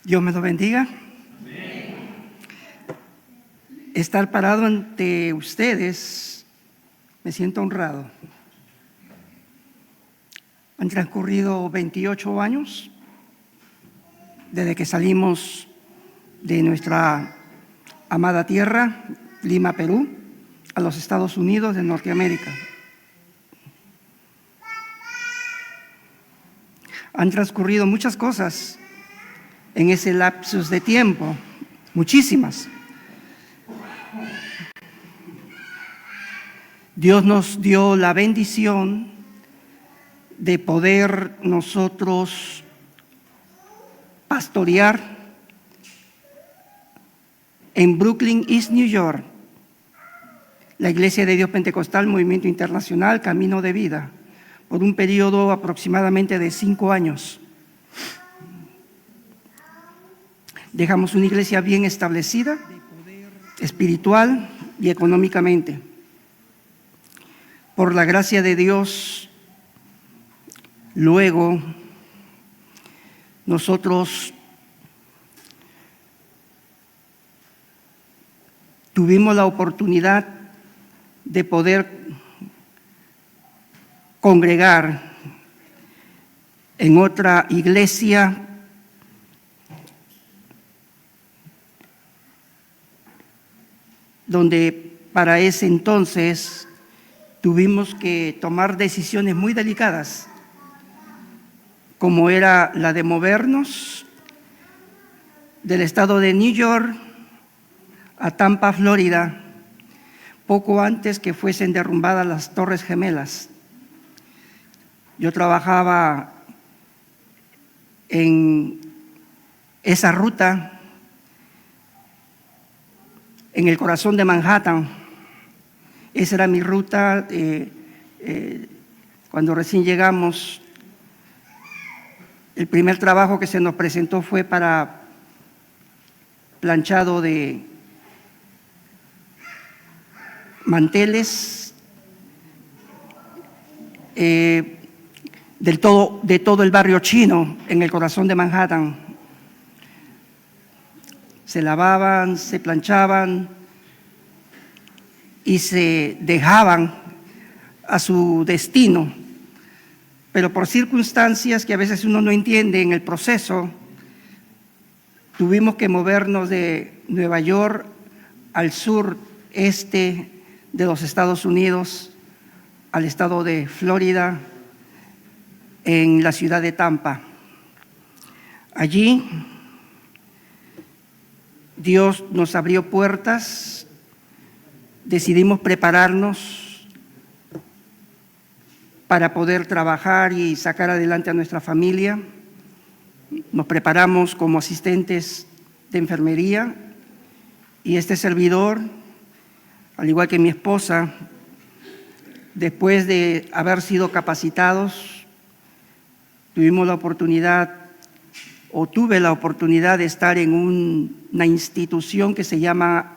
Dios me lo bendiga. Estar parado ante ustedes, me siento honrado. Han transcurrido 28 años desde que salimos de nuestra amada tierra, Lima, Perú, a los Estados Unidos de Norteamérica. Han transcurrido muchas cosas en ese lapsus de tiempo, muchísimas. Dios nos dio la bendición de poder nosotros pastorear en Brooklyn, East New York, la Iglesia de Dios Pentecostal, Movimiento Internacional, Camino de Vida, por un periodo aproximadamente de 5 años. Dejamos una iglesia bien establecida, espiritual y económicamente. Por la gracia de Dios, luego nosotros tuvimos la oportunidad de poder congregar en otra iglesia donde para ese entonces tuvimos que tomar decisiones muy delicadas, como era la de movernos del estado de New York a Tampa, Florida, poco antes que fuesen derrumbadas las Torres Gemelas. Yo trabajaba en esa ruta, en el corazón de Manhattan. Esa era mi ruta. Cuando recién llegamos, el primer trabajo que se nos presentó fue para planchado de manteles de todo el barrio chino en el corazón de Manhattan. Se lavaban, se planchaban y se dejaban a su destino, pero por circunstancias que a veces uno no entiende en el proceso, tuvimos que movernos de Nueva York al sureste de los Estados Unidos, al estado de Florida, en la ciudad de Tampa. Allí Dios nos abrió puertas, decidimos prepararnos para poder trabajar y sacar adelante a nuestra familia. Nos preparamos como asistentes de enfermería y este servidor, al igual que mi esposa, después de haber sido capacitados, tuve la oportunidad de estar en una institución que se llama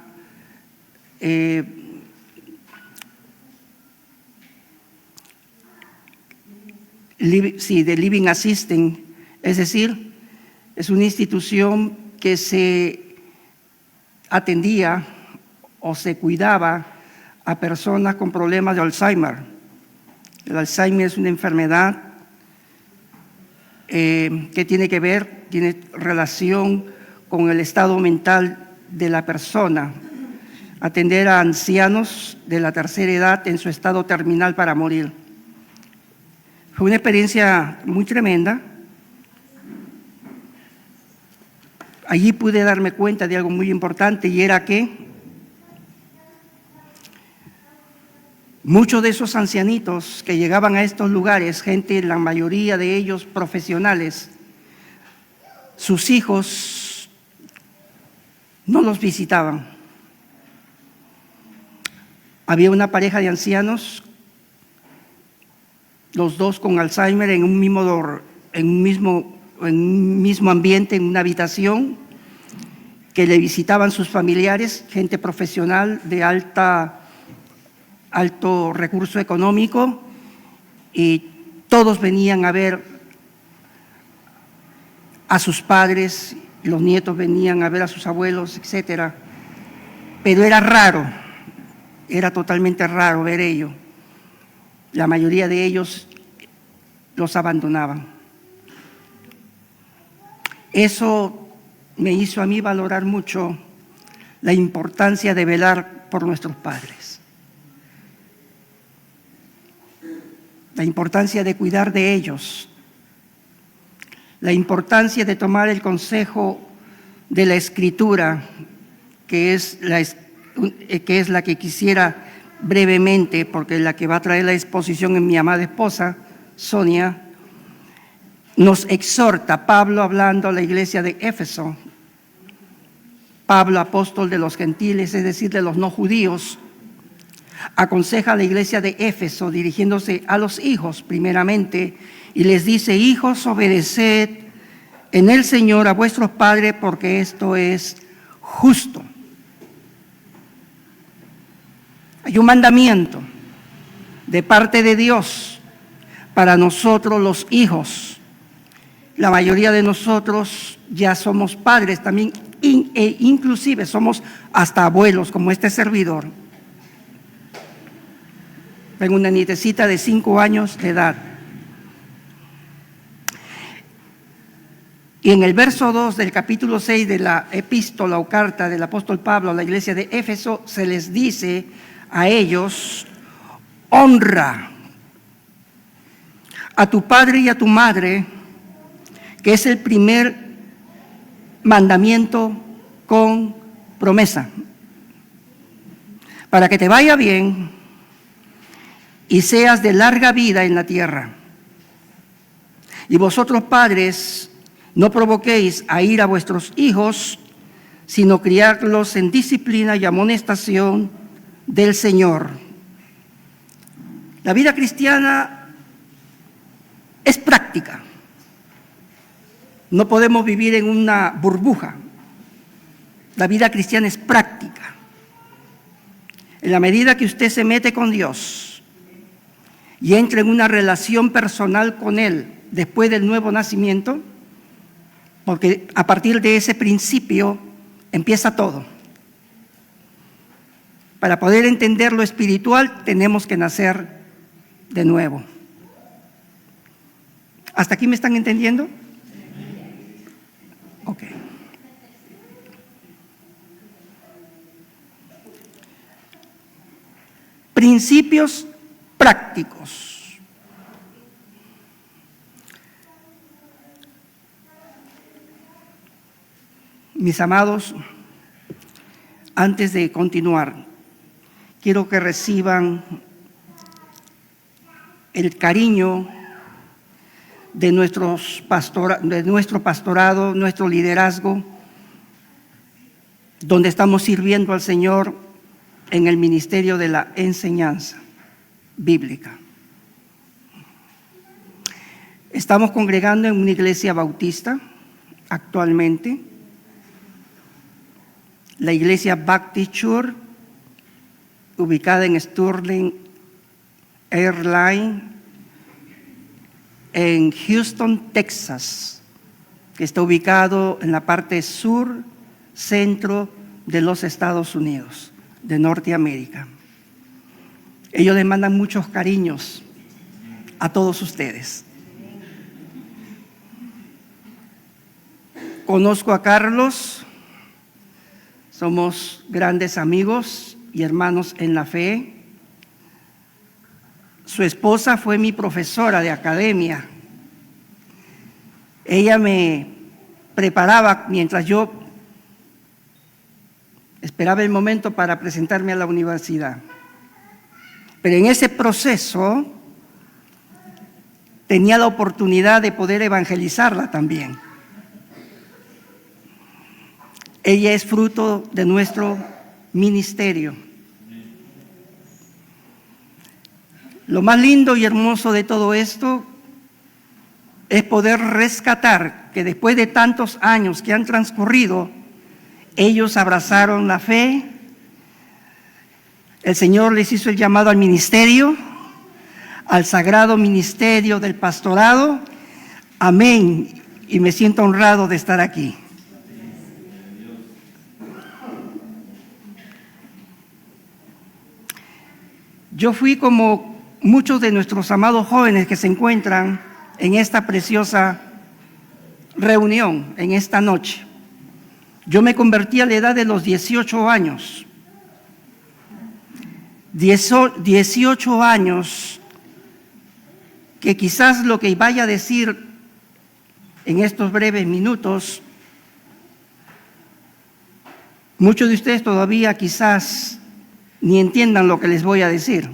de Living Assistant, es decir, es una institución que se atendía o se cuidaba a personas con problemas de Alzheimer. El Alzheimer es una enfermedad que tiene relación con el estado mental de la persona. Atender a ancianos de la tercera edad en su estado terminal para morir. Fue una experiencia muy tremenda. Allí pude darme cuenta de algo muy importante, y era que muchos de esos ancianitos que llegaban a estos lugares, gente, la mayoría de ellos profesionales, sus hijos no los visitaban. Había una pareja de ancianos, los dos con Alzheimer, en un mismo ambiente, en una habitación, que le visitaban sus familiares, gente profesional de alto recurso económico, y todos venían a ver a sus padres los nietos venían a ver a sus abuelos, etcétera. Pero era raro, era totalmente raro ver ello. La mayoría de ellos los abandonaban. Eso me hizo a mí valorar mucho la importancia de velar por nuestros padres, la importancia de cuidar de ellos, la importancia de tomar el consejo de la Escritura, que es la que quisiera brevemente, porque la que va a traer la exposición es mi amada esposa, Sonia. Nos exhorta, Pablo hablando a la iglesia de Éfeso, Pablo, apóstol de los gentiles, es decir, de los no judíos, aconseja a la iglesia de Éfeso dirigiéndose a los hijos primeramente y les dice: hijos, obedeced en el Señor a vuestros padres, porque esto es justo. Hay un mandamiento de parte de Dios para nosotros los hijos. La mayoría de nosotros ya somos padres también, e inclusive somos hasta abuelos, como este servidor. Tengo una nietecita de 5 años de edad. Y en el verso 2 del capítulo 6 de la epístola o carta del apóstol Pablo a la iglesia de Éfeso, se les dice a ellos: honra a tu padre y a tu madre, que es el primer mandamiento con promesa, para que te vaya bien y seas de larga vida en la tierra. Y vosotros, padres, no provoquéis a ira a vuestros hijos, sino criarlos en disciplina y amonestación del Señor. La vida cristiana es práctica. No podemos vivir en una burbuja. La vida cristiana es práctica. En la medida que usted se mete con Dios y entra en una relación personal con Él después del nuevo nacimiento, porque a partir de ese principio empieza todo. Para poder entender lo espiritual tenemos que nacer de nuevo. ¿Hasta aquí me están entendiendo? Ok. Principios prácticos. Mis amados, antes de continuar, quiero que reciban el cariño de nuestro pastorado, nuestro liderazgo, donde estamos sirviendo al Señor en el ministerio de la enseñanza bíblica. Estamos congregando en una iglesia bautista actualmente, la iglesia Baptist Church, ubicada en Sterling Airline, en Houston, Texas, que está ubicado en la parte sur, centro de los Estados Unidos, de Norteamérica. Ellos les mandan muchos cariños a todos ustedes. Conozco a Carlos, somos grandes amigos y hermanos en la fe. Su esposa fue mi profesora de academia. Ella me preparaba mientras yo esperaba el momento para presentarme a la universidad. Pero en ese proceso tenía la oportunidad de poder evangelizarla también. Ella es fruto de nuestro ministerio. Lo más lindo y hermoso de todo esto es poder rescatar que después de tantos años que han transcurrido, ellos abrazaron la fe. El Señor les hizo el llamado al ministerio, al sagrado ministerio del pastorado. Amén. Y me siento honrado de estar aquí. Yo fui como muchos de nuestros amados jóvenes que se encuentran en esta preciosa reunión, en esta noche. Yo me convertí a la edad de los 18 años. 18 años que quizás lo que vaya a decir en estos breves minutos, muchos de ustedes todavía quizás ni entiendan lo que les voy a decir.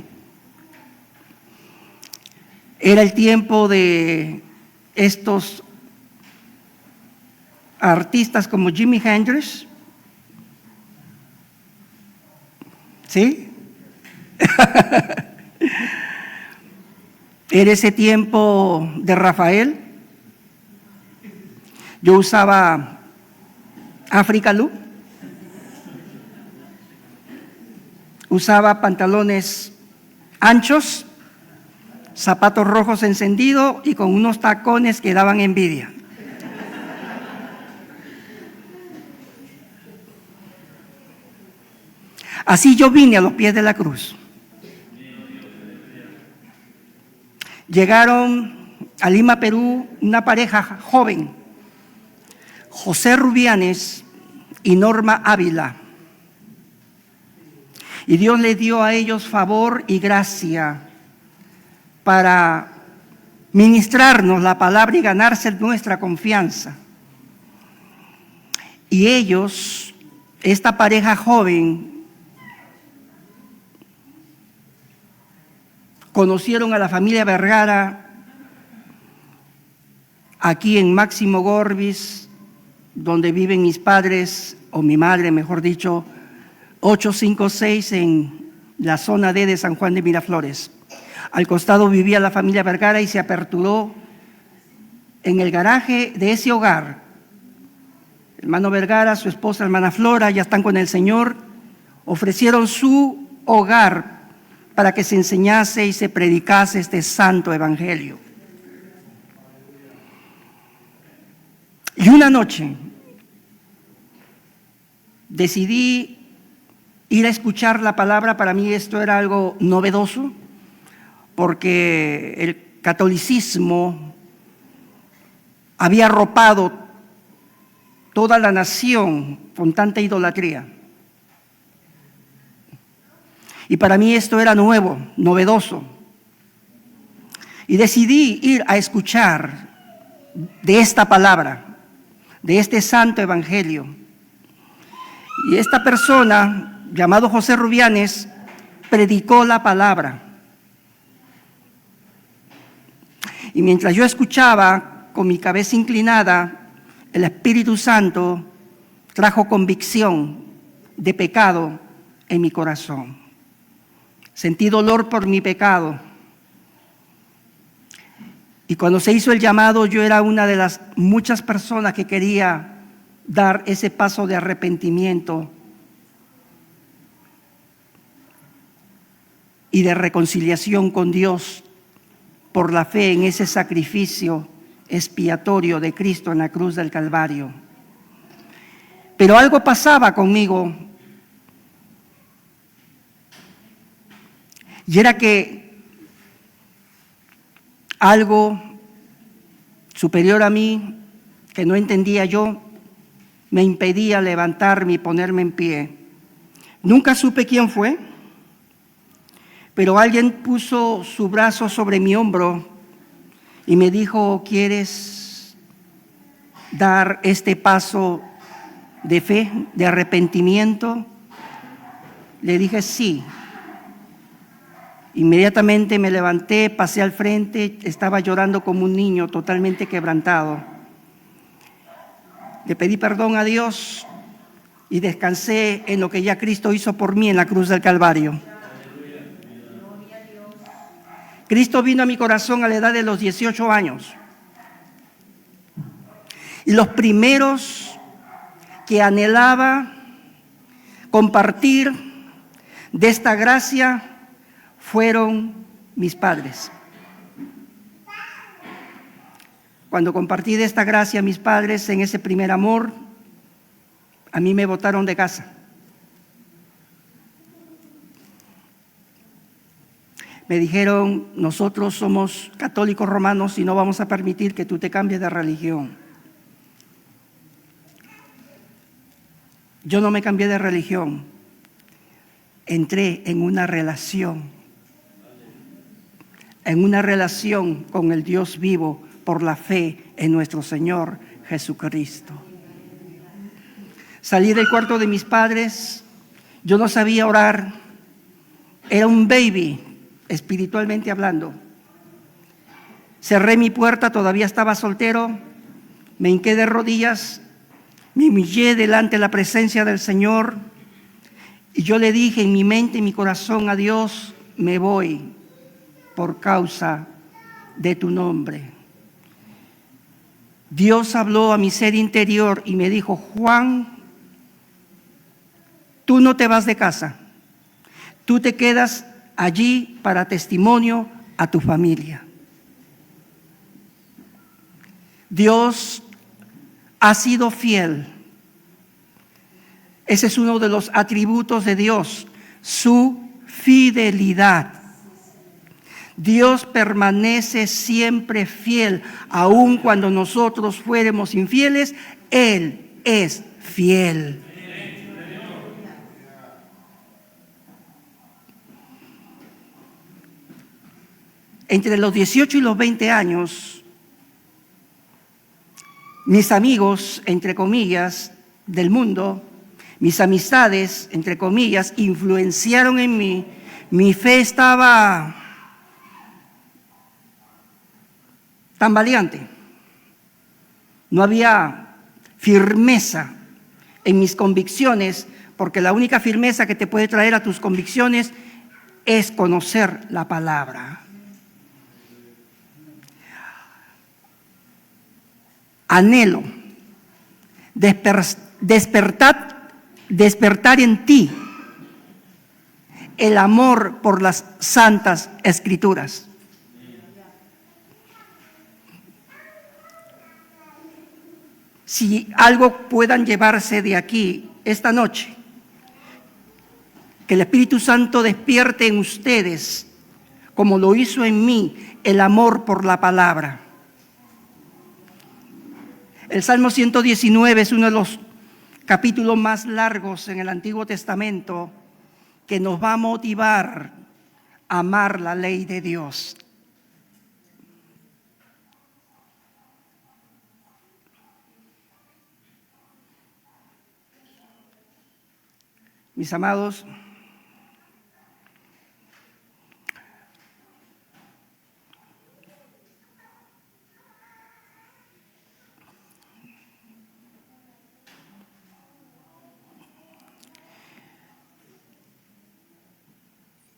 Era el tiempo de estos artistas como Jimi Hendrix, ¿sí? Era ese tiempo de Rafael. Yo usaba Africa Look, usaba pantalones anchos, zapatos rojos encendidos y con unos tacones que daban envidia. Así yo vine a los pies de la cruz. Llegaron a Lima, Perú, una pareja joven, José Rubianes y Norma Ávila. Y Dios le dio a ellos favor y gracia para ministrarnos la palabra y ganarse nuestra confianza. Y ellos, esta pareja joven, conocieron a la familia Vergara aquí en Máximo Górbis, donde viven mis padres, o mi madre, mejor dicho, 856 en la zona D de San Juan de Miraflores. Al costado vivía la familia Vergara y se aperturó en el garaje de ese hogar. Hermano Vergara, su esposa, hermana Flora, ya están con el Señor, ofrecieron su hogar para que se enseñase y se predicase este santo evangelio. Y una noche decidí ir a escuchar la palabra. Para mí esto era algo novedoso, porque el catolicismo había arropado toda la nación con tanta idolatría. Y para mí esto era nuevo, novedoso. Y decidí ir a escuchar de esta palabra, de este santo evangelio. Y esta persona, llamado José Rubianes, predicó la palabra. Y mientras yo escuchaba, con mi cabeza inclinada, el Espíritu Santo trajo convicción de pecado en mi corazón. Sentí dolor por mi pecado. Y cuando se hizo el llamado, yo era una de las muchas personas que quería dar ese paso de arrepentimiento y de reconciliación con Dios por la fe en ese sacrificio expiatorio de Cristo en la cruz del Calvario. Pero algo pasaba conmigo, y era que algo superior a mí, que no entendía yo, me impedía levantarme y ponerme en pie. Nunca supe quién fue, pero alguien puso su brazo sobre mi hombro y me dijo: ¿quieres dar este paso de fe, de arrepentimiento? Le dije sí. Inmediatamente me levanté, pasé al frente, estaba llorando como un niño, totalmente quebrantado. Le pedí perdón a Dios y descansé en lo que ya Cristo hizo por mí en la cruz del Calvario. Cristo vino a mi corazón a la edad de los 18 años. Y los primeros que anhelaba compartir de esta gracia fueron mis padres. Cuando compartí de esta gracia a mis padres en ese primer amor, a mí me botaron de casa. Me dijeron, nosotros somos católicos romanos y no vamos a permitir que tú te cambies de religión. Yo no me cambié de religión, entré en una relación con el Dios vivo por la fe en nuestro Señor Jesucristo. Salí del cuarto de mis padres, yo no sabía orar, era un baby, espiritualmente hablando. Cerré mi puerta, todavía estaba soltero, me hinqué de rodillas, me humillé delante de la presencia del Señor y yo le dije en mi mente y mi corazón a Dios, me voy por causa de tu nombre. Dios habló a mi ser interior y me dijo, Juan, tú no te vas de casa, tú te quedas allí para testimonio a tu familia. Dios ha sido fiel. Ese es uno de los atributos de Dios, su fidelidad. Dios permanece siempre fiel, aun cuando nosotros fuéramos infieles, Él es fiel. Entre los 18 y los 20 años, mis amigos, entre comillas, del mundo, mis amistades, entre comillas, influenciaron en mí. Mi fe estaba tambaleante. No había firmeza en mis convicciones, porque la única firmeza que te puede traer a tus convicciones es conocer la palabra. Anhelo despertar en ti el amor por las santas escrituras. Si algo puedan llevarse de aquí esta noche, que el Espíritu Santo despierte en ustedes, como lo hizo en mí, el amor por la palabra. El Salmo 119 es uno de los capítulos más largos en el Antiguo Testamento que nos va a motivar a amar la ley de Dios. Mis amados,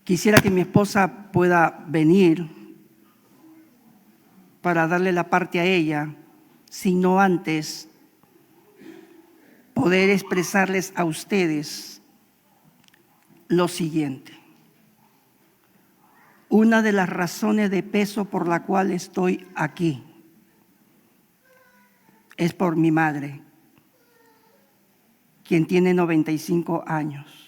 quisiera que mi esposa pueda venir para darle la parte a ella, sino antes poder expresarles a ustedes lo siguiente. Una de las razones de peso por la cual estoy aquí es por mi madre, quien tiene 95 años.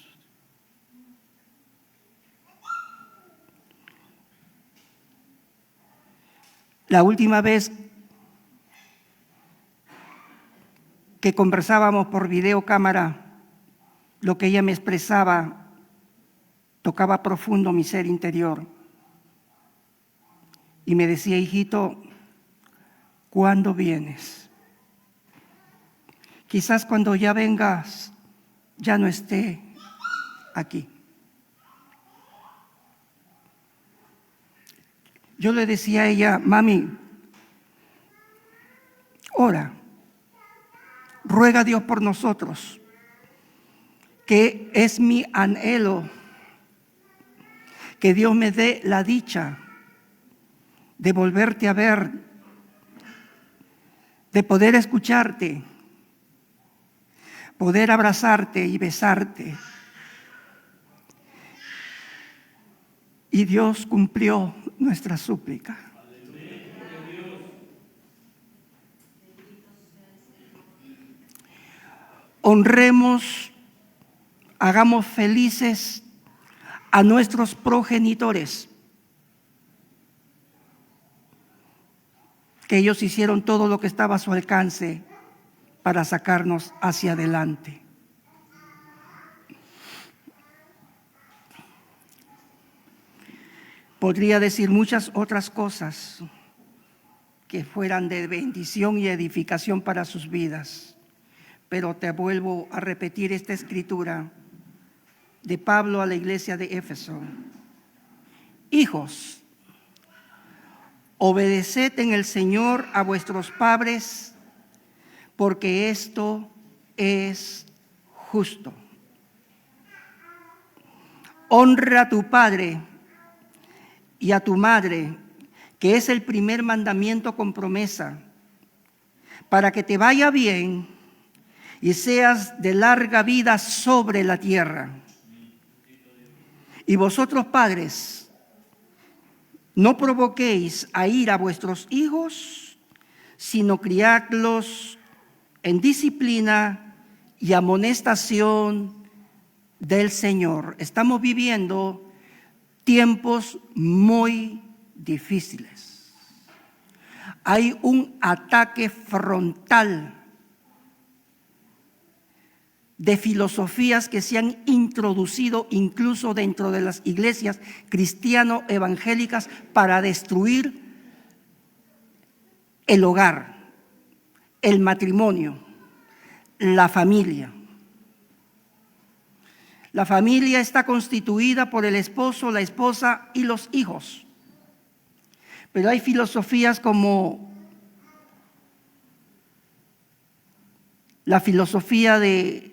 La última vez que conversábamos por videocámara, lo que ella me expresaba tocaba profundo mi ser interior. Y me decía, hijito, ¿cuándo vienes? Quizás cuando ya vengas, ya no esté aquí. Yo le decía a ella, mami, ora, ruega a Dios por nosotros, que es mi anhelo, que Dios me dé la dicha de volverte a ver, de poder escucharte, poder abrazarte y besarte. Y Dios cumplió nuestra súplica. Honremos, hagamos felices a nuestros progenitores, que ellos hicieron todo lo que estaba a su alcance para sacarnos hacia adelante. Podría decir muchas otras cosas que fueran de bendición y edificación para sus vidas, pero te vuelvo a repetir esta escritura de Pablo a la iglesia de Éfeso. Hijos, obedeced en el Señor a vuestros padres, porque esto es justo. Honra a tu padre y a tu madre, que es el primer mandamiento con promesa, para que te vaya bien y seas de larga vida sobre la tierra. Y vosotros, padres, no provoquéis a ira a vuestros hijos, sino criadlos en disciplina y amonestación del Señor. Estamos viviendo tiempos muy difíciles. Hay un ataque frontal de filosofías que se han introducido incluso dentro de las iglesias cristiano-evangélicas para destruir el hogar, el matrimonio, la familia. La familia está constituida por el esposo, la esposa y los hijos. Pero hay filosofías como la filosofía de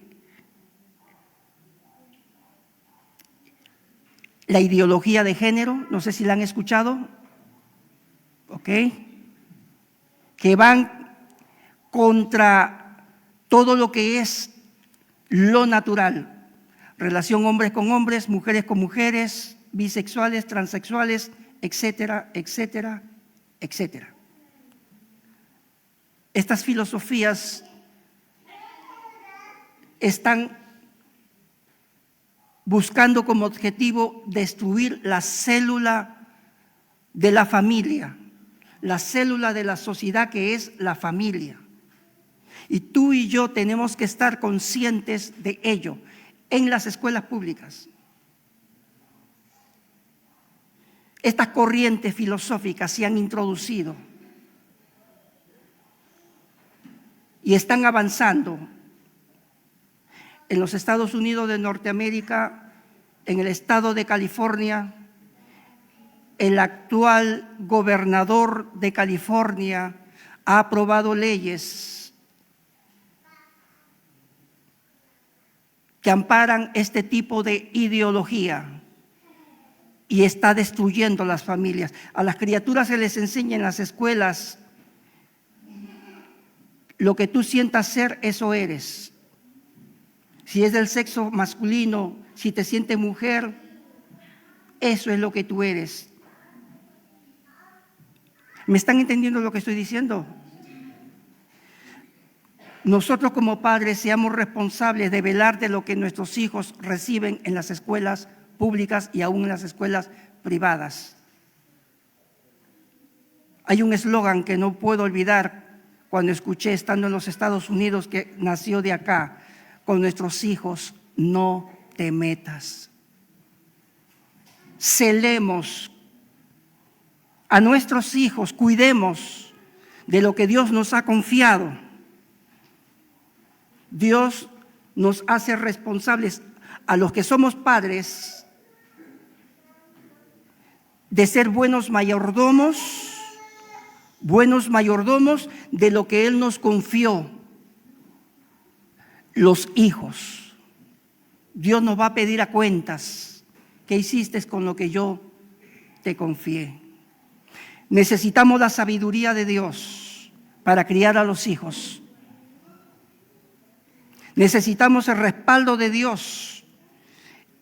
la ideología de género, no sé si la han escuchado, ¿ok? Que van contra todo lo que es lo natural, relación hombres con hombres, mujeres con mujeres, bisexuales, transexuales, etcétera, etcétera, etcétera. Estas filosofías están buscando como objetivo destruir la célula de la familia, la célula de la sociedad que es la familia. Y tú y yo tenemos que estar conscientes de ello en las escuelas públicas. Estas corrientes filosóficas se han introducido y están avanzando. En los Estados Unidos de Norteamérica, en el estado de California, el actual gobernador de California ha aprobado leyes que amparan este tipo de ideología y está destruyendo las familias. A las criaturas se les enseña en las escuelas: lo que tú sientas ser, eso eres. Si es del sexo masculino, si te sientes mujer, eso es lo que tú eres. ¿Me están entendiendo lo que estoy diciendo? Nosotros como padres seamos responsables de velar de lo que nuestros hijos reciben en las escuelas públicas y aún en las escuelas privadas. Hay un eslogan que no puedo olvidar cuando escuché estando en los Estados Unidos, que nació de acá: con nuestros hijos no te metas. Celemos a nuestros hijos, cuidemos de lo que Dios nos ha confiado. Dios nos hace responsables a los que somos padres de ser buenos mayordomos de lo que Él nos confió. Los hijos. Dios nos va a pedir a cuentas: ¿qué hiciste con lo que yo te confié? Necesitamos la sabiduría de Dios para criar a los hijos. Necesitamos el respaldo de Dios,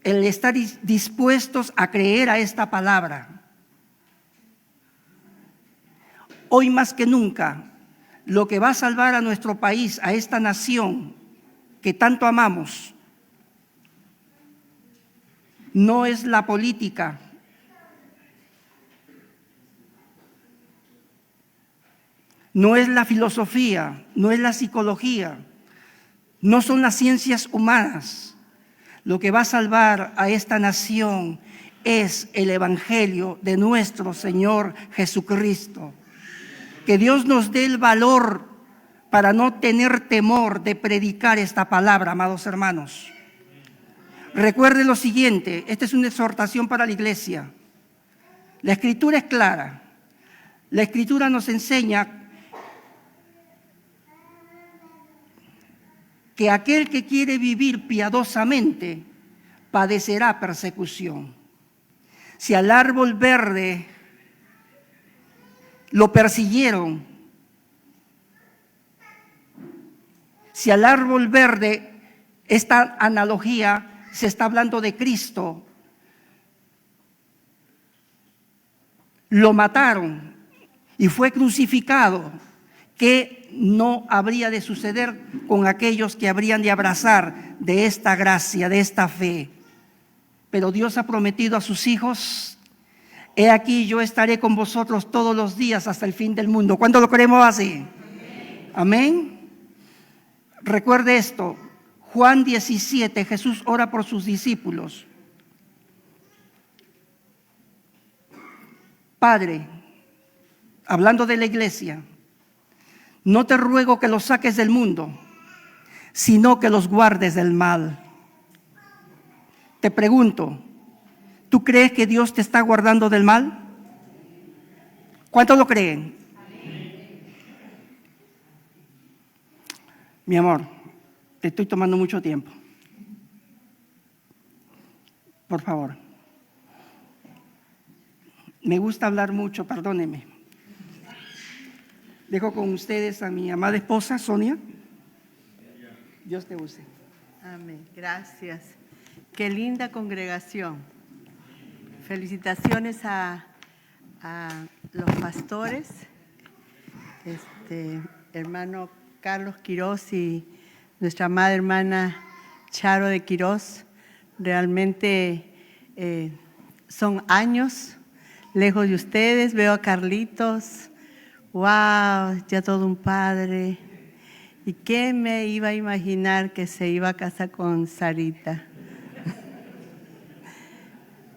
el estar dispuestos a creer a esta palabra. Hoy más que nunca, lo que va a salvar a nuestro país, a esta nación que tanto amamos, no es la política, no es la filosofía, no es la psicología, no son las ciencias humanas. Lo que va a salvar a esta nación es el Evangelio de nuestro Señor Jesucristo. Que Dios nos dé el valor para no tener temor de predicar esta palabra, amados hermanos. Recuerde lo siguiente, esta es una exhortación para la iglesia. La Escritura es clara. La Escritura nos enseña que aquel que quiere vivir piadosamente padecerá persecución. Si al árbol verde lo persiguieron, si al árbol verde, esta analogía se está hablando de Cristo, lo mataron y fue crucificado, ¿qué no habría de suceder con aquellos que habrían de abrazar de esta gracia, de esta fe? Pero Dios ha prometido a sus hijos: he aquí, yo estaré con vosotros todos los días hasta el fin del mundo. ¿Cuánto lo creemos así? Amén. Recuerde esto, Juan 17, Jesús ora por sus discípulos. Padre, hablando de la iglesia, no te ruego que los saques del mundo, sino que los guardes del mal. Te pregunto, ¿tú crees que Dios te está guardando del mal? ¿Cuántos lo creen? Mi amor, te estoy tomando mucho tiempo. Por favor. Me gusta hablar mucho, perdóneme. Dejo con ustedes a mi amada esposa, Sonia. Dios te use. Amén. Gracias. Qué linda congregación. Felicitaciones a los pastores, hermano Carlos Quirós y nuestra amada hermana Charo de Quirós. Realmente son años lejos de ustedes. Veo a Carlitos. ¡Wow! Ya todo un padre. ¿Y qué me iba a imaginar que se iba a casar con Sarita?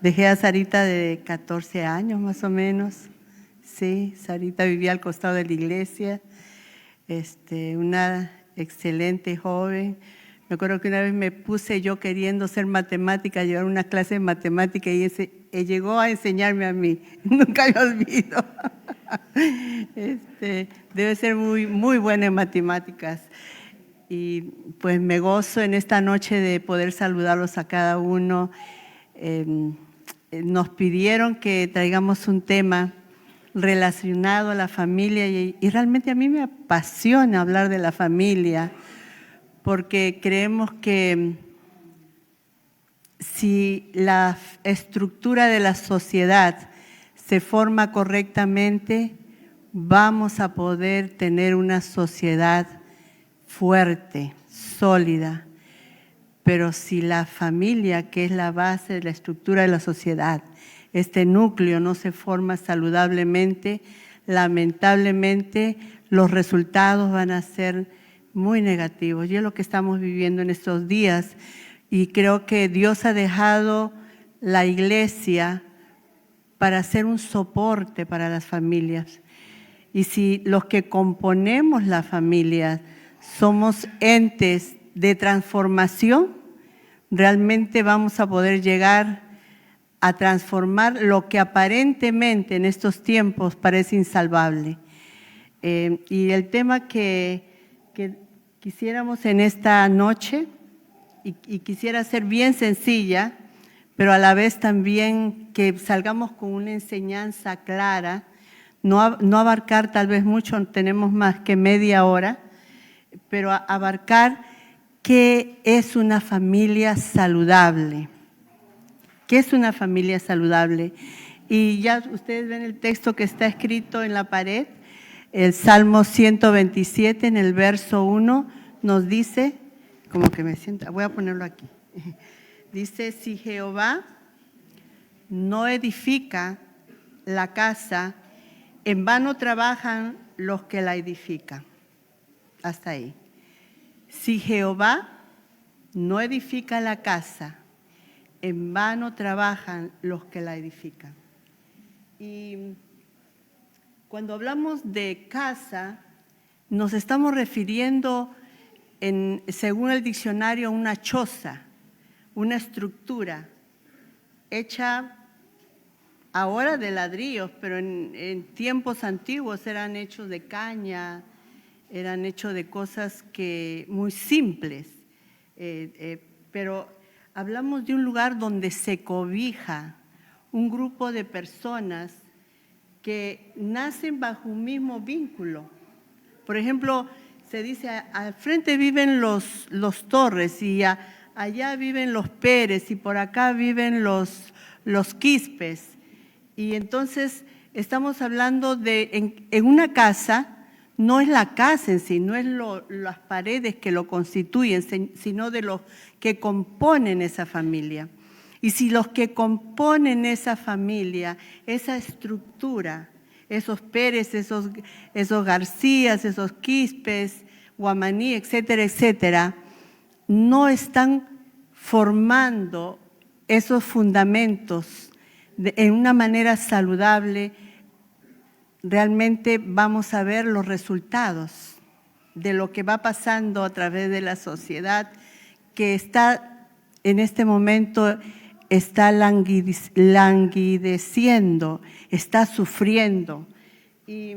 Dejé a Sarita de 14 años más o menos. Sí, Sarita vivía al costado de la iglesia. Una excelente joven. Me acuerdo que una vez me puse yo queriendo ser matemática, llevar una clase de matemática y llegó a enseñarme a mí. Nunca me olvido. Debe ser muy, muy buena en matemáticas. Y pues me gozo en esta noche de poder saludarlos a cada uno. Nos pidieron que traigamos un tema relacionado a la familia y realmente a mí me apasiona hablar de la familia, porque creemos que si la estructura de la sociedad se forma correctamente, vamos a poder tener una sociedad fuerte, sólida. Pero si la familia, que es la base de la estructura de la sociedad, este núcleo no se forma saludablemente, lamentablemente los resultados van a ser muy negativos. Y es lo que estamos viviendo en estos días. Y creo que Dios ha dejado la iglesia para ser un soporte para las familias. Y si los que componemos la familia somos entes de transformación, realmente vamos a poder llegar a transformar lo que aparentemente en estos tiempos parece insalvable. Y el tema que quisiéramos en esta noche, y quisiera ser bien sencilla, pero a la vez también que salgamos con una enseñanza clara, no abarcar tal vez mucho, tenemos más que media hora, pero abarcar qué es una familia saludable. ¿Qué es una familia saludable? Y ya ustedes ven el texto que está escrito en la pared, el Salmo 127, en el verso 1, nos dice, como que me siento, voy a ponerlo aquí, dice: si Jehová no edifica la casa, en vano trabajan los que la edifican. Hasta ahí. Si Jehová no edifica la casa, en vano trabajan los que la edifican. Y cuando hablamos de casa, nos estamos refiriendo, según el diccionario, a una choza, una estructura hecha ahora de ladrillos, pero en tiempos antiguos eran hechos de caña, eran hechos de cosas muy simples, pero hablamos de un lugar donde se cobija un grupo de personas que nacen bajo un mismo vínculo. Por ejemplo, se dice, al frente viven los Torres y allá viven los Pérez y por acá viven los Quispes. Y entonces estamos hablando en una casa, no es la casa en sí, no es las paredes que lo constituyen, sino de los que componen esa familia. Y si los que componen esa familia, esa estructura, esos Pérez, esos Garcías, esos Quispes, Guamaní, etcétera, etcétera, no están formando esos fundamentos en una manera saludable, realmente vamos a ver los resultados de lo que va pasando a través de la sociedad que está en este momento está languideciendo, está sufriendo. Y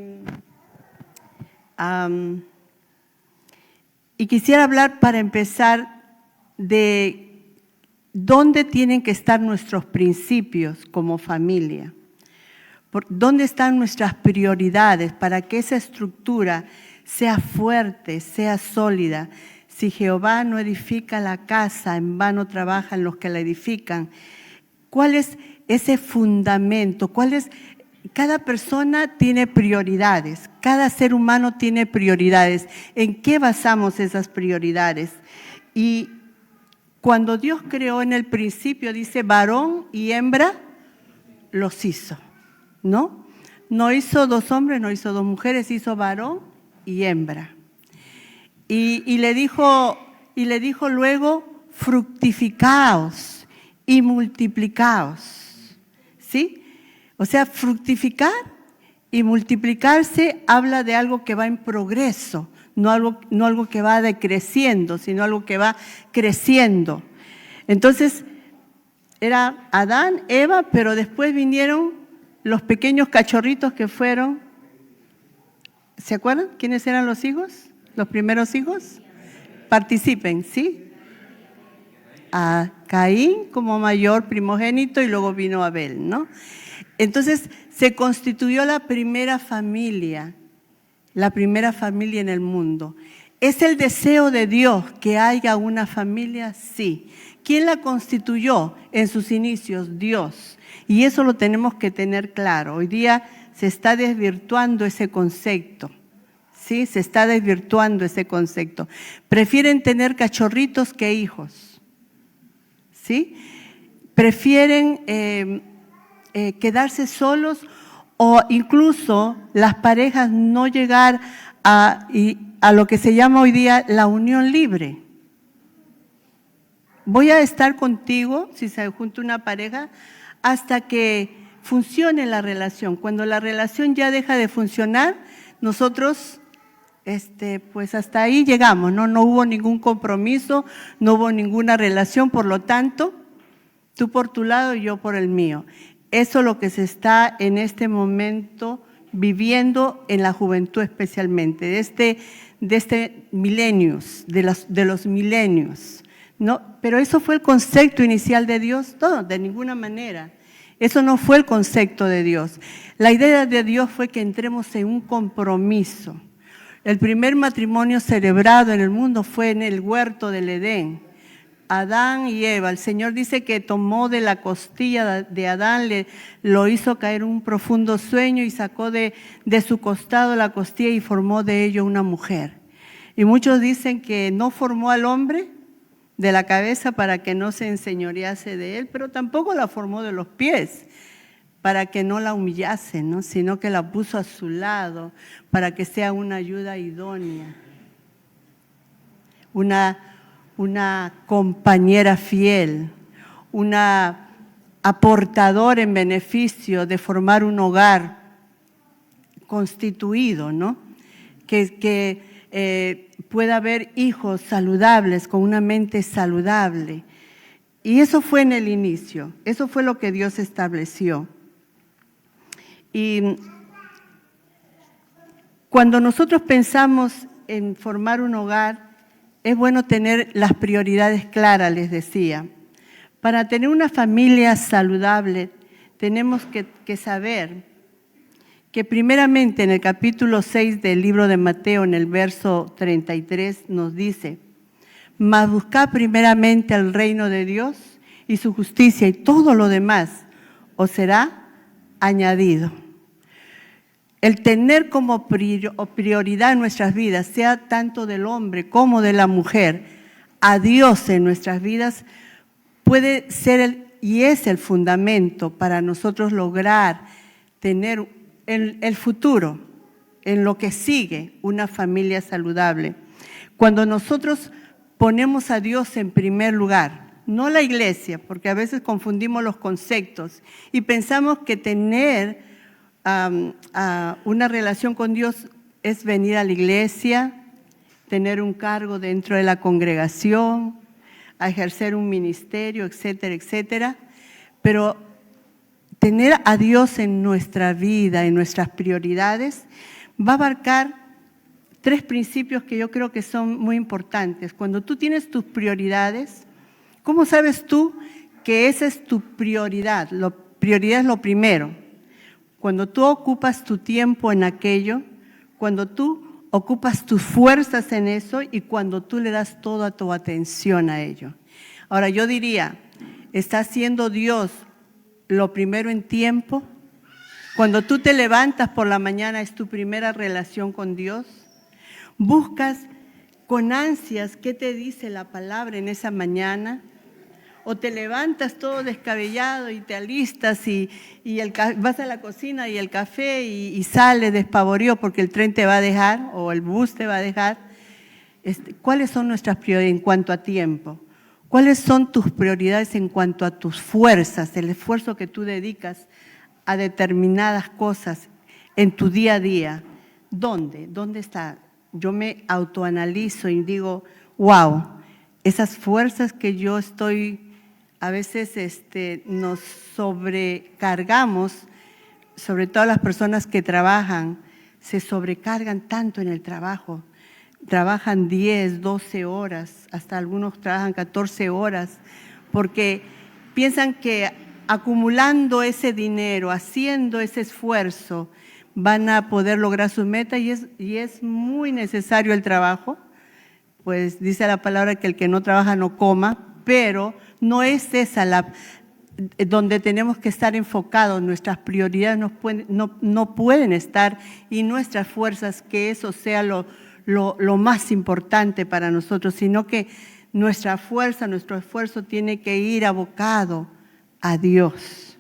quisiera hablar para empezar de dónde tienen que estar nuestros principios como familia. ¿Dónde están nuestras prioridades para que esa estructura sea fuerte, sea sólida? Si Jehová no edifica la casa, en vano trabajan los que la edifican. ¿Cuál es ese fundamento? Cada persona tiene prioridades, cada ser humano tiene prioridades. ¿En qué basamos esas prioridades? Y cuando Dios creó en el principio, dice, varón y hembra los hizo, ¿no? No hizo dos hombres, no hizo dos mujeres, hizo varón y hembra. Y le dijo luego, fructificaos y multiplicaos, ¿sí? O sea, fructificar y multiplicarse habla de algo que va en progreso, no algo que va decreciendo, sino algo que va creciendo. Entonces, era Adán, Eva, pero después vinieron los pequeños cachorritos que fueron, ¿se acuerdan? ¿Quiénes eran los hijos? ¿Los primeros hijos? Participen, ¿sí? A Caín como mayor primogénito y luego vino Abel, ¿no? Entonces se constituyó la primera familia en el mundo. ¿Es el deseo de Dios que haya una familia? Sí. ¿Quién la constituyó en sus inicios? Dios. Y eso lo tenemos que tener claro. Hoy día se está desvirtuando ese concepto. ¿Sí? Se está desvirtuando ese concepto. Prefieren tener cachorritos que hijos. ¿Sí? Prefieren quedarse solos o incluso las parejas no llegar a lo que se llama hoy día la unión libre. Voy a estar contigo, si se junta una pareja, hasta que funcione la relación. Cuando la relación ya deja de funcionar, nosotros pues hasta ahí llegamos, ¿no? No hubo ningún compromiso, no hubo ninguna relación, por lo tanto, tú por tu lado y yo por el mío. Eso es lo que se está en este momento viviendo en la juventud especialmente, de este milenios, de los milenios, ¿no? Pero eso fue el concepto inicial de Dios, no, de ninguna manera. Eso no fue el concepto de Dios. La idea de Dios fue que entremos en un compromiso. El primer matrimonio celebrado en el mundo fue en el huerto del Edén. Adán y Eva. El Señor dice que tomó de la costilla de Adán, lo hizo caer un profundo sueño y sacó de su costado la costilla y formó de ello una mujer. Y muchos dicen que no formó al hombre de la cabeza para que no se enseñorease de él, pero tampoco la formó de los pies, para que no la humillase, ¿no? Sino que la puso a su lado para que sea una ayuda idónea, una compañera fiel, una aportadora en beneficio de formar un hogar constituido, ¿no? Que pueda haber hijos saludables, con una mente saludable. Y eso fue en el inicio, eso fue lo que Dios estableció. Y cuando nosotros pensamos en formar un hogar, es bueno tener las prioridades claras, les decía. Para tener una familia saludable, tenemos que saber que primeramente en el capítulo 6 del libro de Mateo, en el verso 33, nos dice: mas buscad primeramente el reino de Dios y su justicia, y todo lo demás os será añadido. El tener como prioridad en nuestras vidas, sea tanto del hombre como de la mujer, a Dios en nuestras vidas, puede ser y es el fundamento para nosotros lograr tener el futuro, en lo que sigue, una familia saludable. Cuando nosotros ponemos a Dios en primer lugar, no la iglesia, porque a veces confundimos los conceptos y pensamos que tener una relación con Dios es venir a la iglesia, tener un cargo dentro de la congregación, a ejercer un ministerio, etcétera, etcétera. Pero tener a Dios en nuestra vida, en nuestras prioridades, va a abarcar 3 principios que yo creo que son muy importantes. Cuando tú tienes tus prioridades, ¿cómo sabes tú que esa es tu prioridad? Prioridad es lo primero. Cuando tú ocupas tu tiempo en aquello, cuando tú ocupas tus fuerzas en eso y cuando tú le das toda tu atención a ello. Ahora yo diría, ¿está siendo Dios lo primero en tiempo? Cuando tú te levantas por la mañana, ¿es tu primera relación con Dios? ¿Buscas con ansias qué te dice la palabra en esa mañana? ¿O te levantas todo descabellado y te alistas y vas a la cocina y el café y sales despavorido porque el tren te va a dejar o el bus te va a dejar? ¿Cuáles son nuestras prioridades en cuanto a tiempo? ¿Cuáles son tus prioridades en cuanto a tus fuerzas, el esfuerzo que tú dedicas a determinadas cosas en tu día a día? ¿Dónde? ¿Dónde está? Yo me autoanalizo y digo, wow, esas fuerzas que yo estoy, a veces nos sobrecargamos, sobre todo las personas que trabajan, se sobrecargan tanto en el trabajo. Trabajan 10, 12 horas, hasta algunos trabajan 14 horas, porque piensan que acumulando ese dinero, haciendo ese esfuerzo, van a poder lograr su meta y es muy necesario el trabajo. Pues dice la palabra que el que no trabaja no coma, pero no es esa donde tenemos que estar enfocados. Nuestras prioridades no pueden estar y nuestras fuerzas, que eso sea lo más importante para nosotros, sino que nuestra fuerza, nuestro esfuerzo tiene que ir abocado a Dios.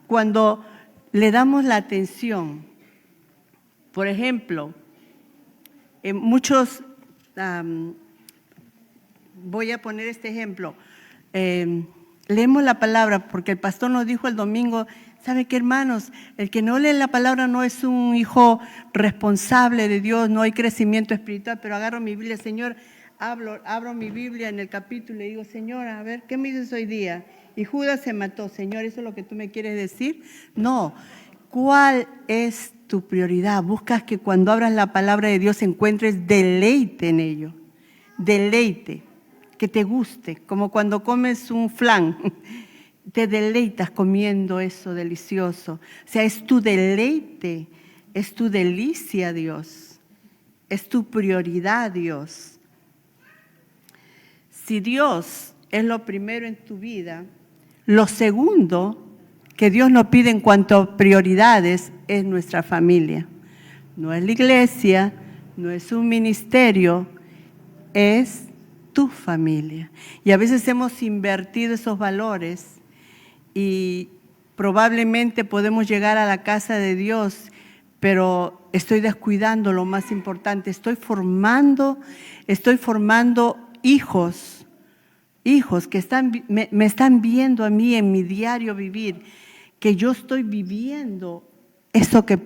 Cuando le damos la atención, por ejemplo, muchos, voy a poner este ejemplo, leemos la palabra porque el pastor nos dijo el domingo, ¿sabe qué, hermanos? El que no lee la palabra no es un hijo responsable de Dios, no hay crecimiento espiritual, pero agarro mi Biblia, Señor, abro mi Biblia en el capítulo y digo, Señor, a ver, ¿qué me dices hoy día? Y Judas se mató, Señor, ¿eso es lo que tú me quieres decir? No, ¿cuál es tu prioridad? Buscas que cuando abras la palabra de Dios encuentres deleite en ello, deleite, que te guste, como cuando comes un flan, te deleitas comiendo eso delicioso. O sea, es tu deleite, es tu delicia, Dios, es tu prioridad, Dios. Si Dios es lo primero en tu vida, lo segundo que Dios nos pide en cuanto a prioridades es nuestra familia. No es la iglesia, no es un ministerio, es tu familia. Y a veces hemos invertido esos valores y probablemente podemos llegar a la casa de Dios, pero estoy descuidando lo más importante. Estoy formando hijos que me están viendo a mí en mi diario vivir, que yo estoy viviendo eso que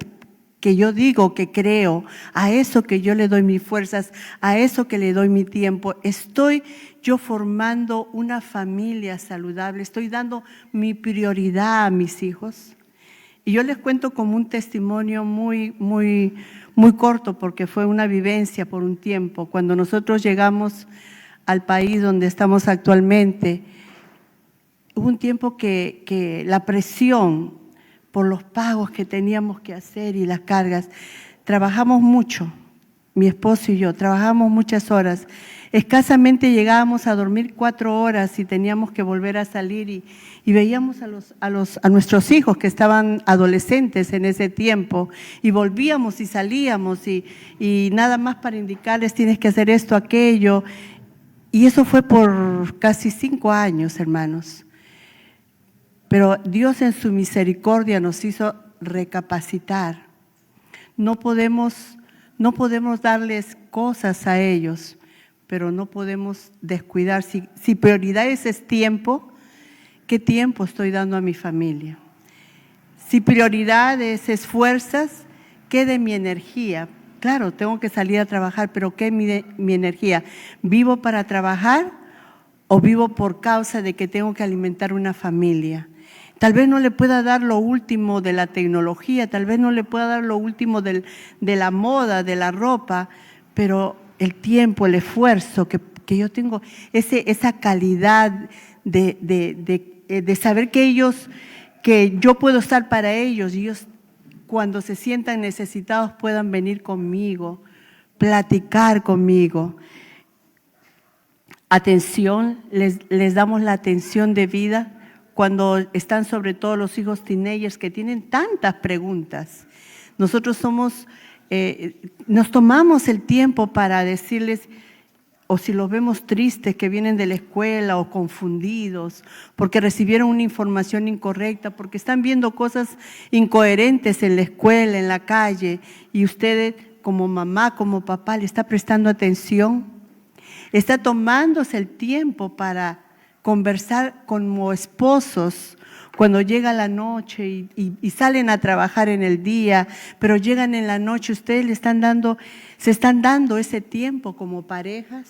yo digo, que creo, a eso que yo le doy mis fuerzas, a eso que le doy mi tiempo. Estoy yo formando una familia saludable, estoy dando mi prioridad a mis hijos. Y yo les cuento como un testimonio muy corto, porque fue una vivencia por un tiempo. Cuando nosotros llegamos al país donde estamos actualmente, hubo un tiempo que la presión por los pagos que teníamos que hacer y las cargas, trabajamos mucho, mi esposo y yo, trabajamos muchas horas. Escasamente llegábamos a dormir 4 horas y teníamos que volver a salir y veíamos a nuestros hijos que estaban adolescentes en ese tiempo y volvíamos y salíamos y nada más para indicarles tienes que hacer esto, aquello. Y eso fue por casi 5 años, hermanos. Pero Dios en su misericordia nos hizo recapacitar. No podemos darles cosas a ellos, pero no podemos descuidar. Si prioridades es tiempo, ¿qué tiempo estoy dando a mi familia? Si prioridades es fuerzas, ¿qué de mi energía? Claro, tengo que salir a trabajar, pero ¿qué de mi energía? ¿Vivo para trabajar o vivo por causa de que tengo que alimentar una familia? Tal vez no le pueda dar lo último de la tecnología, tal vez no le pueda dar lo último de la moda, de la ropa, pero el tiempo, el esfuerzo que yo tengo, esa calidad de saber que yo puedo estar para ellos y ellos cuando se sientan necesitados puedan venir conmigo, platicar conmigo. Atención, les damos la atención debida cuando están sobre todo los hijos teenagers que tienen tantas preguntas. Nosotros nos tomamos el tiempo para decirles, o si los vemos tristes que vienen de la escuela o confundidos porque recibieron una información incorrecta, porque están viendo cosas incoherentes en la escuela, en la calle, y usted como mamá, como papá, le está prestando atención, está tomándose el tiempo para conversar como esposos cuando llega la noche y salen a trabajar en el día, pero llegan en la noche, ustedes se están dando ese tiempo como parejas,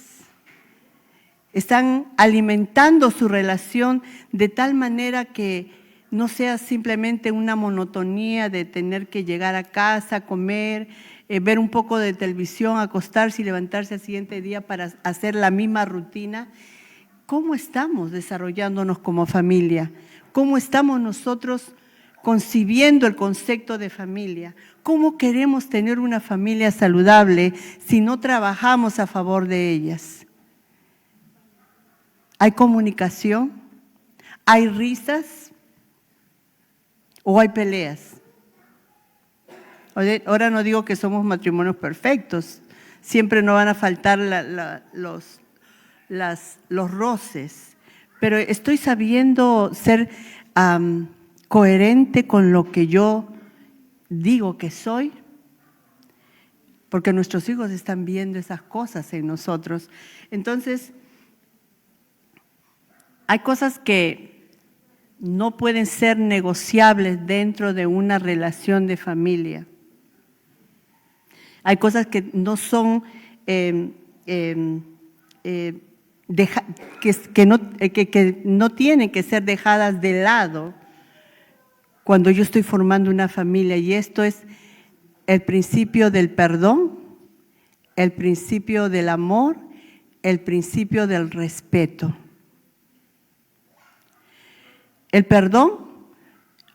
están alimentando su relación de tal manera que no sea simplemente una monotonía de tener que llegar a casa, comer, ver un poco de televisión, acostarse y levantarse al siguiente día para hacer la misma rutina. ¿Cómo estamos desarrollándonos como familia? ¿Cómo estamos nosotros concibiendo el concepto de familia? ¿Cómo queremos tener una familia saludable si no trabajamos a favor de ellas? ¿Hay comunicación? ¿Hay risas? ¿O hay peleas? Ahora no digo que somos matrimonios perfectos, siempre no van a faltar los roces, pero estoy sabiendo ser coherente con lo que yo digo que soy, porque nuestros hijos están viendo esas cosas en nosotros. Entonces, hay cosas que no pueden ser negociables dentro de una relación de familia. Hay cosas que no son que no tienen que ser dejadas de lado cuando yo estoy formando una familia, y esto es el principio del perdón, el principio del amor, el principio del respeto. El perdón,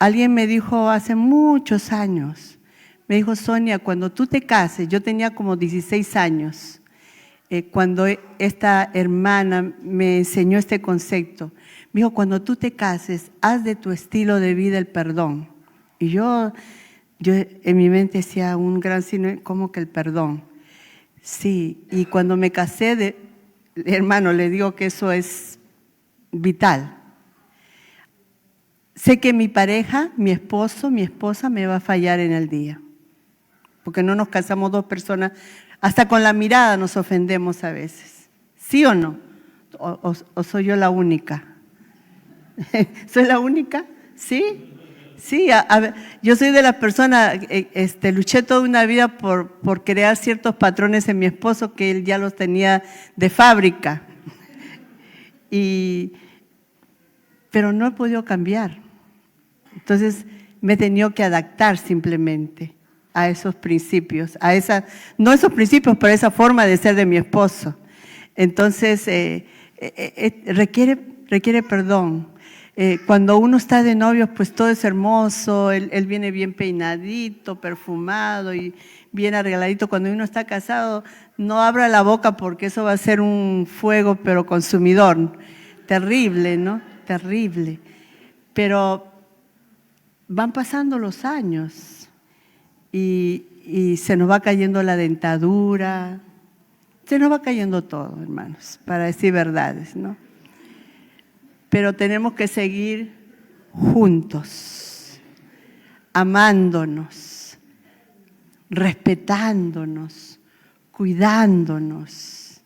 alguien me dijo hace muchos años, me dijo: Sonia, cuando tú te cases, yo tenía como 16 años, cuando esta hermana me enseñó este concepto, me dijo: cuando tú te cases, haz de tu estilo de vida el perdón. Y yo en mi mente decía un gran signo, ¿cómo que el perdón? Sí, y cuando me casé, hermano, le digo que eso es vital. sé que mi pareja, mi esposo, mi esposa me va a fallar en el día. Porque no nos casamos dos personas, hasta con la mirada nos ofendemos a veces. ¿Sí o no? ¿O soy yo la única? ¿Soy la única? ¿Sí? Sí, ver, yo soy de las personas, luché toda una vida por crear ciertos patrones en mi esposo que él ya los tenía de fábrica. Pero no he podido cambiar. Entonces me he tenido que adaptar simplemente a esos principios, no esos principios, pero esa forma de ser de mi esposo. Entonces requiere perdón. Cuando uno está de novios, pues todo es hermoso, él viene bien peinadito, perfumado y bien arregladito. Cuando uno está casado, no abra la boca porque eso va a ser un fuego, pero consumidor. Terrible, ¿no? Terrible. Pero van pasando los años y se nos va cayendo la dentadura, se nos va cayendo todo, hermanos, para decir verdades, ¿no? Pero tenemos que seguir juntos, amándonos, respetándonos, cuidándonos.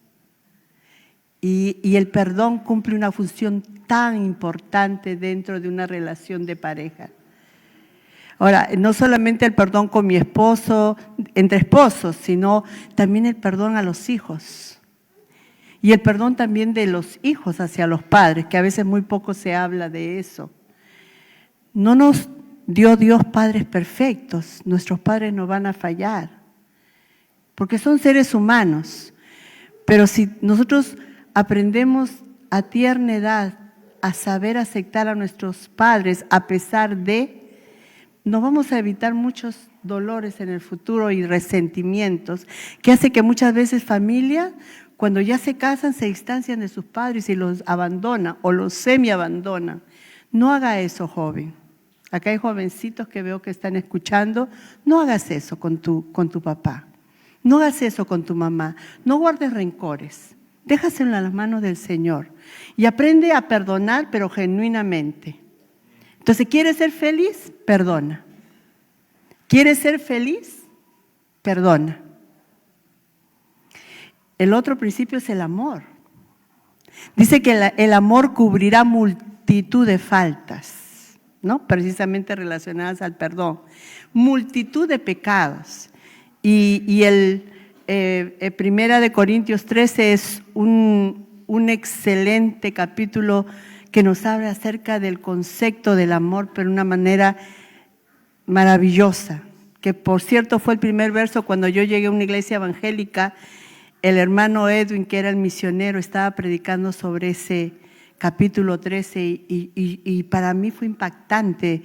Y el perdón cumple una función tan importante dentro de una relación de pareja. Ahora, no solamente el perdón con mi esposo, entre esposos, sino también el perdón a los hijos. Y el perdón también de los hijos hacia los padres, que a veces muy poco se habla de eso. No nos dio Dios padres perfectos, nuestros padres no van a fallar, porque son seres humanos. Pero si nosotros aprendemos a tierna edad a saber aceptar a nuestros padres a pesar de, nos vamos a evitar muchos dolores en el futuro y resentimientos, que hace que muchas veces familias, cuando ya se casan, se distancian de sus padres y los abandonan o los semi-abandonan. No haga eso, joven. Acá hay jovencitos que veo que están escuchando. No hagas eso con tu papá. No hagas eso con tu mamá. No guardes rencores. Déjaselo en las manos del Señor. Y aprende a perdonar, pero genuinamente. Entonces, ¿quieres ser feliz? Perdona. ¿Quieres ser feliz? Perdona. El otro principio es el amor. Dice que el amor cubrirá multitud de faltas, ¿no? Precisamente relacionadas al perdón. Multitud de pecados. Y el Primera de Corintios 13 es un excelente capítulo que nos habla acerca del concepto del amor, pero de una manera maravillosa. Que por cierto fue el primer verso cuando yo llegué a una iglesia evangélica. El hermano Edwin, que era el misionero, estaba predicando sobre ese capítulo 13 y para mí fue impactante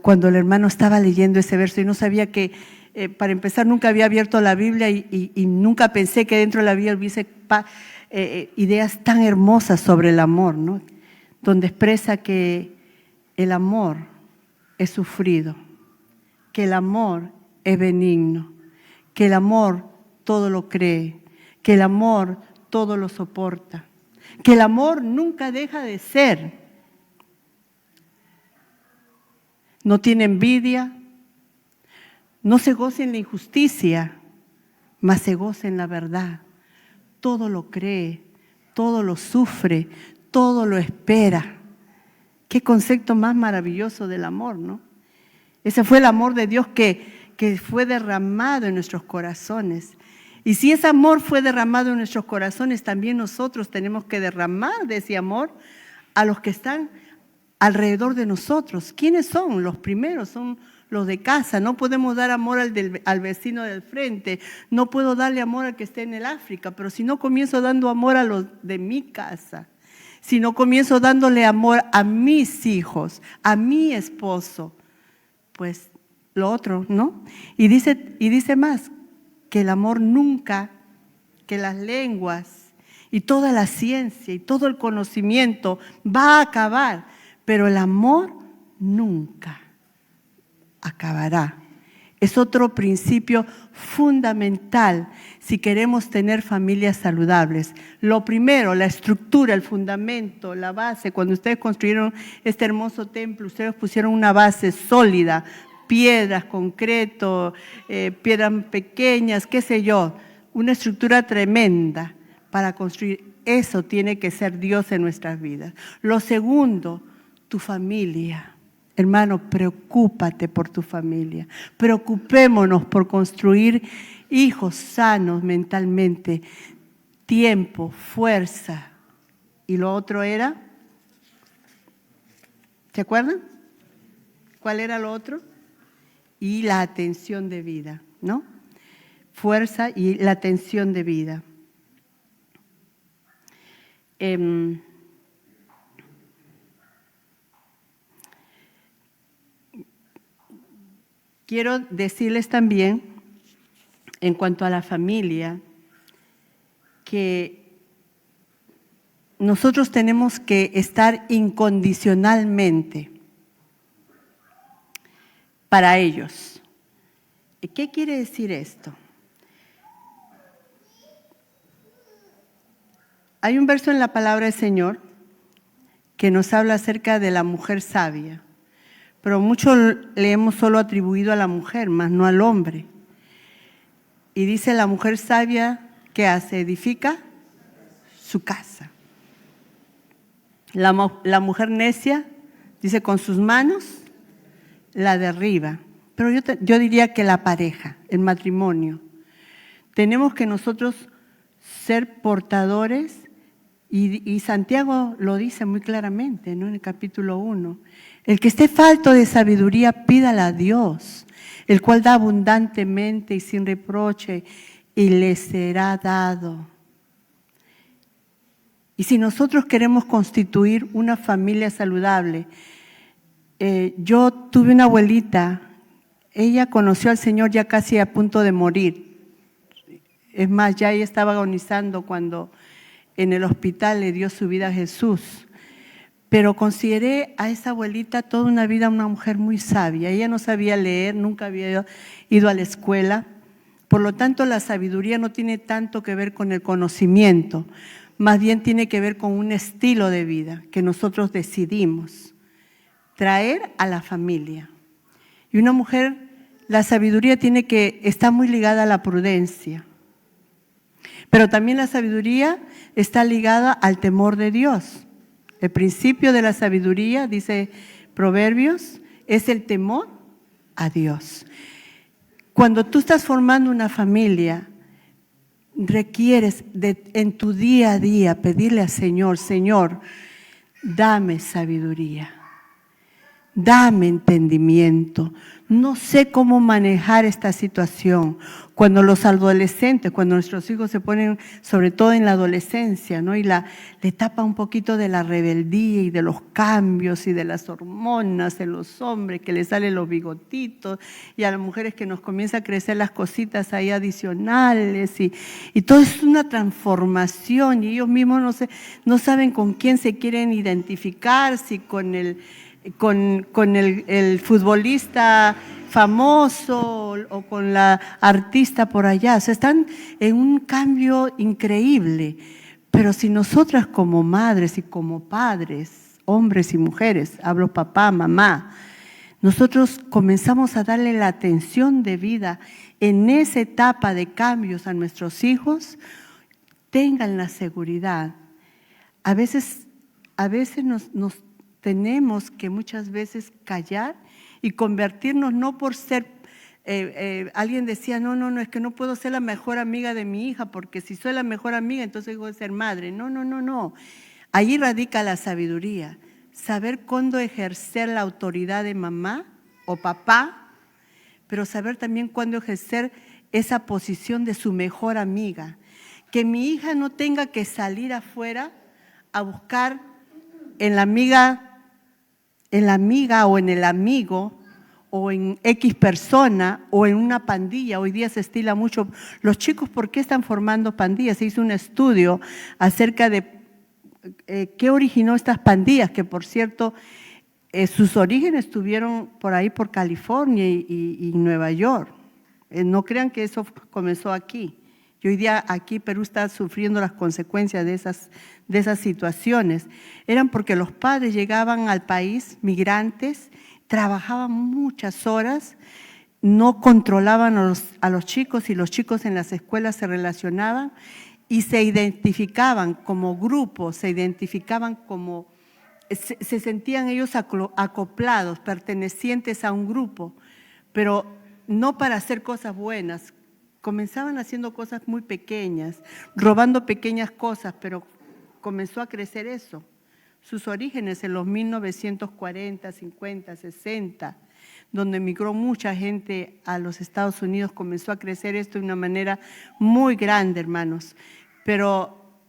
cuando el hermano estaba leyendo ese verso y no sabía que, para empezar, nunca había abierto la Biblia y nunca pensé que dentro de la Biblia hubiese ideas tan hermosas sobre el amor, ¿no? Donde expresa que el amor es sufrido, que el amor es benigno, que el amor todo lo cree, que el amor todo lo soporta, que el amor nunca deja de ser. No tiene envidia, no se goza en la injusticia, mas se goza en la verdad. Todo lo cree, todo lo sufre, todo lo espera. Qué concepto más maravilloso del amor, ¿no? Ese fue el amor de Dios que fue derramado en nuestros corazones. Y si ese amor fue derramado en nuestros corazones, también nosotros tenemos que derramar de ese amor a los que están alrededor de nosotros. ¿Quiénes son? Los primeros son los de casa. No podemos dar amor al vecino del frente. No puedo darle amor al que esté en el África, pero si no comienzo dando amor a los de mi casa, si no comienzo dándole amor a mis hijos, a mi esposo, pues lo otro, ¿no? Y dice más, que el amor nunca, que las lenguas y toda la ciencia y todo el conocimiento va a acabar, pero el amor nunca acabará. Es otro principio fundamental si queremos tener familias saludables. Lo primero, la estructura, el fundamento, la base. Cuando ustedes construyeron este hermoso templo, ustedes pusieron una base sólida, piedras, concreto, piedras pequeñas, qué sé yo, una estructura tremenda para construir. Eso tiene que ser Dios en nuestras vidas. Lo segundo, tu familia. Hermano, preocúpate por tu familia. Preocupémonos por construir hijos sanos mentalmente, tiempo, fuerza. ¿Y lo otro era? ¿Se acuerdan? ¿Cuál era lo otro? Y la atención de vida, ¿no? Fuerza y la atención de vida. Quiero decirles también, en cuanto a la familia, que nosotros tenemos que estar incondicionalmente para ellos. ¿Qué quiere decir esto? Hay un verso en la palabra del Señor que nos habla acerca de la mujer sabia, pero mucho le hemos solo atribuido a la mujer, más no al hombre. Y dice la mujer sabia, ¿qué hace? Edifica su casa. La mujer necia, dice, con sus manos la derriba. Pero yo diría que la pareja, el matrimonio. Tenemos que nosotros ser portadores, y Santiago lo dice muy claramente, ¿no? En el capítulo 1. El que esté falto de sabiduría, pídala a Dios, el cual da abundantemente y sin reproche, y le será dado. Y si nosotros queremos constituir una familia saludable, yo tuve una abuelita, ella conoció al Señor ya casi a punto de morir. Es más, ya ella estaba agonizando cuando en el hospital le dio su vida a Jesús. Pero consideré a esa abuelita toda una vida una mujer muy sabia. Ella no sabía leer, nunca había ido a la escuela. Por lo tanto, la sabiduría no tiene tanto que ver con el conocimiento, más bien tiene que ver con un estilo de vida que nosotros decidimos traer a la familia. Y una mujer, la sabiduría está muy ligada a la prudencia. Pero también la sabiduría está ligada al temor de Dios. El principio de la sabiduría, dice Proverbios, es el temor a Dios. Cuando tú estás formando una familia, requieres en tu día a día pedirle al Señor, Señor, dame sabiduría, dame entendimiento. No sé cómo manejar esta situación. Cuando los adolescentes, cuando nuestros hijos se ponen, sobre todo en la adolescencia, ¿no? Y la etapa un poquito de la rebeldía y de los cambios y de las hormonas en los hombres, que les salen los bigotitos, y a las mujeres que nos comienza a crecer las cositas ahí adicionales, y todo es una transformación, y ellos mismos no saben con quién se quieren identificar, si con el futbolista famoso o con la artista por allá. O sea, están en un cambio increíble. Pero si nosotras como madres y como padres, hombres y mujeres, hablo papá, mamá, nosotros comenzamos a darle la atención debida en esa etapa de cambios a nuestros hijos, tengan la seguridad. A veces nos tenemos que muchas veces callar y convertirnos, no por ser, alguien decía, no, es que no puedo ser la mejor amiga de mi hija, porque si soy la mejor amiga, entonces voy a ser madre. No. Ahí radica la sabiduría, saber cuándo ejercer la autoridad de mamá o papá, pero saber también cuándo ejercer esa posición de su mejor amiga. Que mi hija no tenga que salir afuera a buscar en la amiga o en el amigo o en X persona o en una pandilla. Hoy día se estila mucho. Los chicos, ¿por qué están formando pandillas? Se hizo un estudio acerca de qué originó estas pandillas, que por cierto sus orígenes estuvieron por ahí, por California y Nueva York. No crean que eso comenzó aquí. Y hoy día aquí Perú está sufriendo las consecuencias de esas situaciones. Eran porque los padres llegaban al país, migrantes, trabajaban muchas horas, no controlaban a los chicos y los chicos en las escuelas se relacionaban y se identificaban como grupo, se identificaban como, se sentían ellos acoplados, pertenecientes a un grupo, pero no para hacer cosas buenas. Comenzaban haciendo cosas muy pequeñas, robando pequeñas cosas, pero comenzó a crecer eso. Sus orígenes en los 1940, 50, 60, donde emigró mucha gente a los Estados Unidos, comenzó a crecer esto de una manera muy grande, hermanos. Pero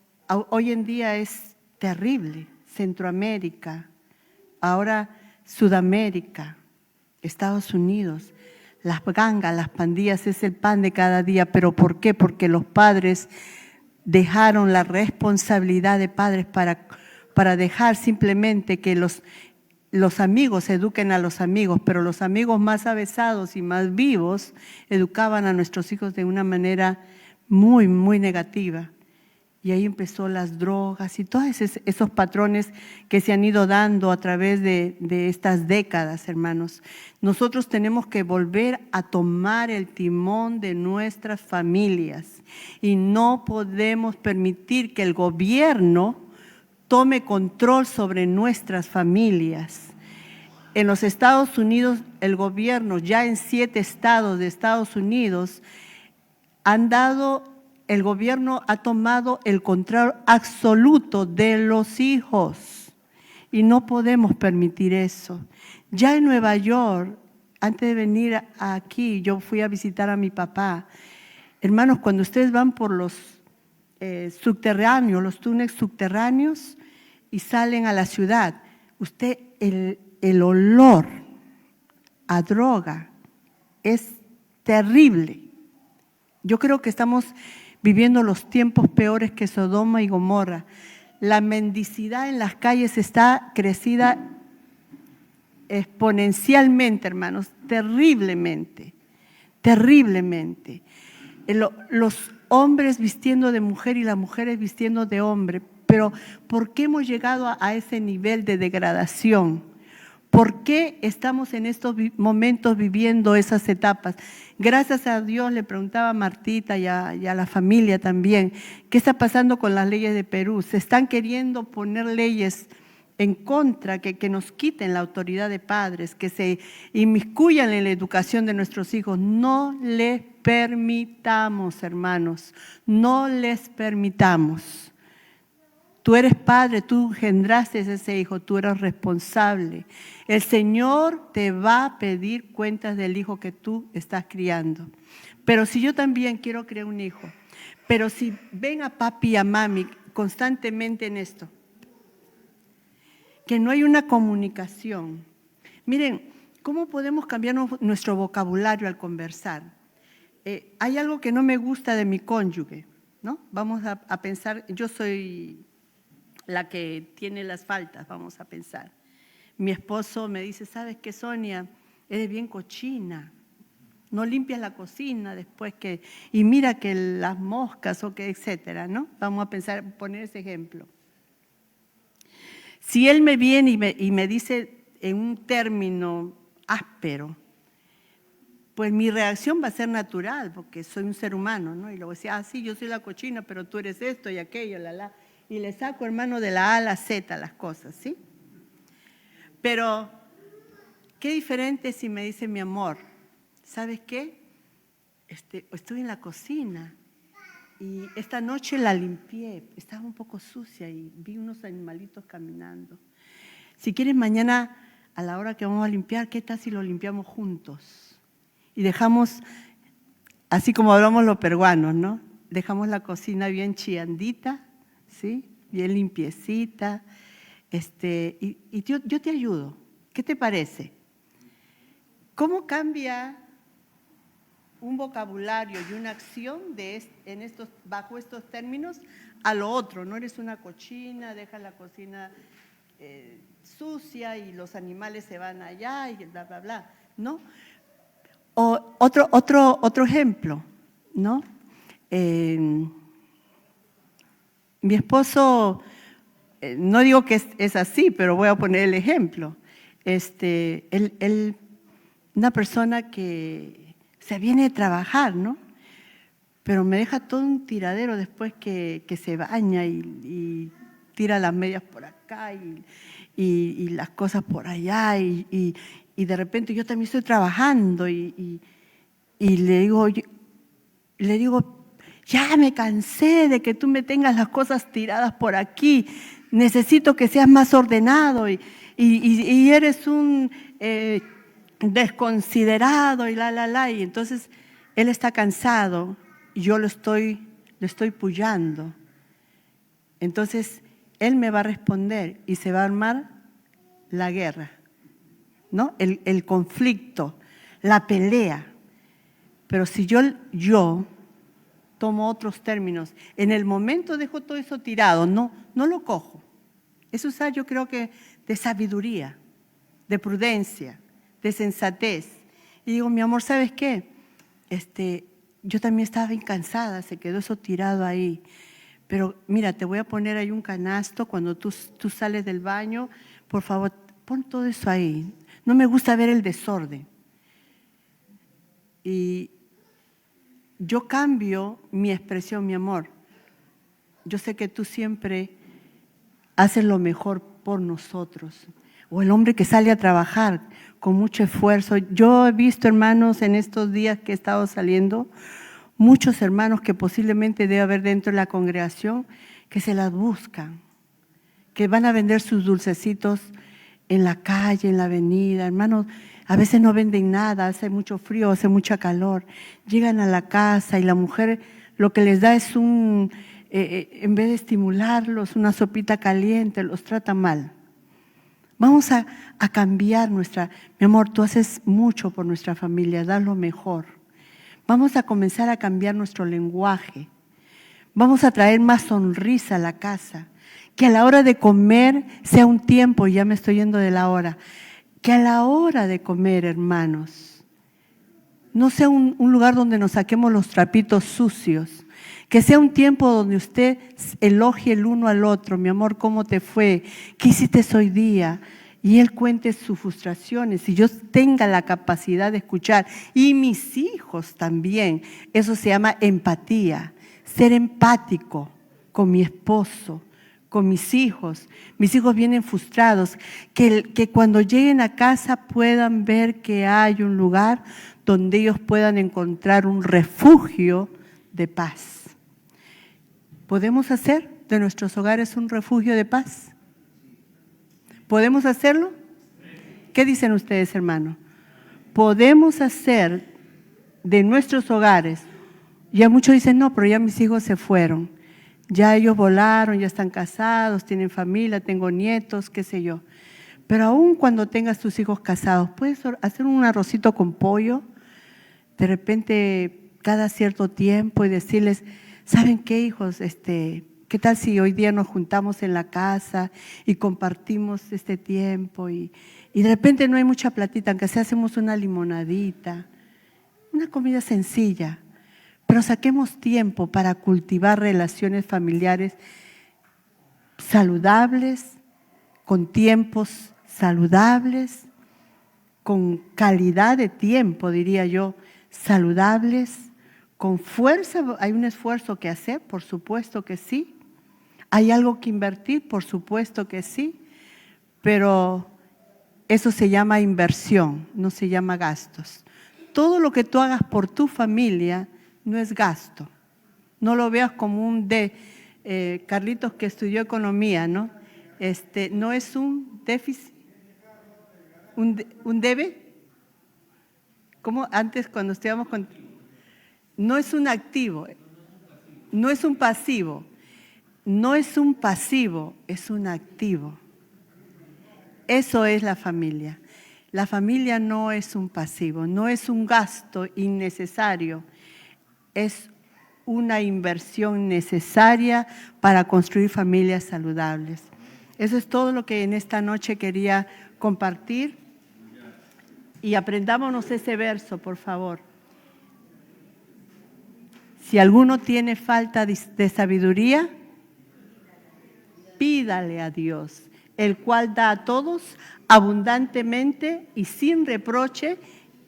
hoy en día es terrible. Centroamérica, ahora Sudamérica, Estados Unidos, las gangas, las pandillas es el pan de cada día. ¿Pero por qué? Porque los padres dejaron la responsabilidad de padres para dejar simplemente que los amigos eduquen a los amigos, pero los amigos más avesados y más vivos educaban a nuestros hijos de una manera muy, muy negativa. Y ahí empezó las drogas y todos esos patrones que se han ido dando a través de estas décadas, hermanos. Nosotros tenemos que volver a tomar el timón de nuestras familias y no podemos permitir que el gobierno tome control sobre nuestras familias. En los Estados Unidos, el gobierno, ya en 7 estados de Estados Unidos, el gobierno ha tomado el control absoluto de los hijos y no podemos permitir eso. Ya en Nueva York, antes de venir aquí, yo fui a visitar a mi papá. Hermanos, cuando ustedes van por los subterráneos, los túneles subterráneos y salen a la ciudad, el olor a droga es terrible. Yo creo que estamos viviendo los tiempos peores que Sodoma y Gomorra. La mendicidad en las calles está crecida exponencialmente, hermanos, terriblemente, terriblemente. Los hombres vistiendo de mujer y las mujeres vistiendo de hombre. Pero ¿por qué hemos llegado a ese nivel de degradación? ¿Por qué estamos en estos momentos viviendo esas etapas? Gracias a Dios, le preguntaba a Martita y a la familia también, ¿qué está pasando con las leyes de Perú? Se están queriendo poner leyes en contra, que nos quiten la autoridad de padres, que se inmiscuyan en la educación de nuestros hijos. No les permitamos, hermanos, no les permitamos. Tú eres padre, tú engendraste ese hijo, tú eres responsable. El Señor te va a pedir cuentas del hijo que tú estás criando. Pero si yo también quiero criar un hijo, pero si ven a papi y a mami constantemente en esto, que no hay una comunicación. Miren, ¿cómo podemos cambiar nuestro vocabulario al conversar? Hay algo que no me gusta de mi cónyuge, ¿no? Vamos a pensar, yo soy la que tiene las faltas, vamos a pensar. Mi esposo me dice, ¿sabes qué, Sonia? Eres bien cochina, no limpias la cocina después que… Y mira que las moscas o que etcétera, ¿no? Vamos a pensar, poner ese ejemplo. Si él me viene y me dice en un término áspero, pues mi reacción va a ser natural, porque soy un ser humano, ¿no? Y luego decía, sí, yo soy la cochina, pero tú eres esto y aquello, y le saco, hermano, de la A a la Z las cosas, ¿sí? Pero, qué diferente si me dice mi amor, ¿sabes qué? Estoy en la cocina y esta noche la limpié, estaba un poco sucia y vi unos animalitos caminando. Si quieres, mañana a la hora que vamos a limpiar, ¿qué tal si lo limpiamos juntos? Y dejamos, así como hablamos los peruanos, ¿no? Dejamos la cocina bien chiandita, ¿sí? Bien limpiecita, y yo te ayudo. ¿Qué te parece? ¿Cómo cambia un vocabulario y una acción bajo estos términos a lo otro? No eres una cochina, deja la cocina sucia y los animales se van allá y bla, bla, bla, ¿no? O otro ejemplo, ¿no? Mi esposo, no digo que es así, pero voy a poner el ejemplo. Él, una persona que se viene a trabajar, ¿no? Pero me deja todo un tiradero después que se baña y tira las medias por acá y las cosas por allá y de repente yo también estoy trabajando y le digo, ya me cansé de que tú me tengas las cosas tiradas por aquí, necesito que seas más ordenado y eres un desconsiderado y y entonces él está cansado y yo le estoy puyando. Entonces él me va a responder y se va a armar la guerra, ¿no? El conflicto, la pelea. Pero si yo tomo otros términos, en el momento dejo todo eso tirado, no lo cojo. Eso es, yo creo que de sabiduría, de prudencia, de sensatez. Y digo, mi amor, ¿sabes qué? Yo también estaba bien cansada, se quedó eso tirado ahí. Pero mira, te voy a poner ahí un canasto cuando tú sales del baño, por favor, pon todo eso ahí. No me gusta ver el desorden. Y yo cambio mi expresión, mi amor. Yo sé que tú siempre haces lo mejor por nosotros. O el hombre que sale a trabajar con mucho esfuerzo. Yo he visto, hermanos, en estos días que he estado saliendo, muchos hermanos que posiblemente debe haber dentro de la congregación que se las buscan, que van a vender sus dulcecitos en la calle, en la avenida. Hermanos, a veces no venden nada, hace mucho frío, hace mucha calor. Llegan a la casa y la mujer lo que les da es en vez de estimularlos, una sopita caliente, los trata mal. Vamos a cambiar mi amor, tú haces mucho por nuestra familia, das lo mejor. Vamos a comenzar a cambiar nuestro lenguaje. Vamos a traer más sonrisa a la casa. Que a la hora de comer sea un tiempo, ya me estoy yendo de la hora, que a la hora de comer, hermanos, no sea un lugar donde nos saquemos los trapitos sucios, que sea un tiempo donde usted elogie el uno al otro, mi amor, ¿cómo te fue? ¿Qué hiciste hoy día? Y él cuente sus frustraciones y yo tenga la capacidad de escuchar. Y mis hijos también, eso se llama empatía, ser empático con mi esposo, con mis hijos. Mis hijos vienen frustrados, que cuando lleguen a casa puedan ver que hay un lugar donde ellos puedan encontrar un refugio de paz. ¿Podemos hacer de nuestros hogares un refugio de paz? ¿Podemos hacerlo? ¿Qué dicen ustedes, hermano? Podemos hacer de nuestros hogares. Ya muchos dicen, no, pero ya mis hijos se fueron. Ya ellos volaron, ya están casados, tienen familia, tengo nietos, qué sé yo. Pero aún cuando tengas tus hijos casados, puedes hacer un arrocito con pollo, de repente cada cierto tiempo y decirles, ¿saben qué, hijos? ¿Qué tal si hoy día nos juntamos en la casa y compartimos este tiempo? Y de repente no hay mucha platita, aunque sea hacemos una limonadita, una comida sencilla. Pero saquemos tiempo para cultivar relaciones familiares saludables, con tiempos saludables, con calidad de tiempo, diría yo, saludables, con fuerza. Hay un esfuerzo que hacer, por supuesto que sí. Hay algo que invertir, por supuesto que sí. Pero eso se llama inversión, no se llama gastos. Todo lo que tú hagas por tu familia no es gasto. No lo veas como un Carlitos que estudió economía, ¿no? No es un déficit, un debe. Como antes cuando estudiamos no es un activo, no es un pasivo, no es un pasivo, es un activo. Eso es la familia. La familia no es un pasivo, no es un gasto innecesario. Es una inversión necesaria para construir familias saludables. Eso es todo lo que en esta noche quería compartir. Y aprendámonos ese verso, por favor. Si alguno tiene falta de sabiduría, pídale a Dios, el cual da a todos abundantemente y sin reproche,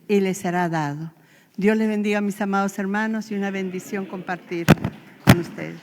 y les será dado. Dios les bendiga, mis amados hermanos, y una bendición compartir con ustedes.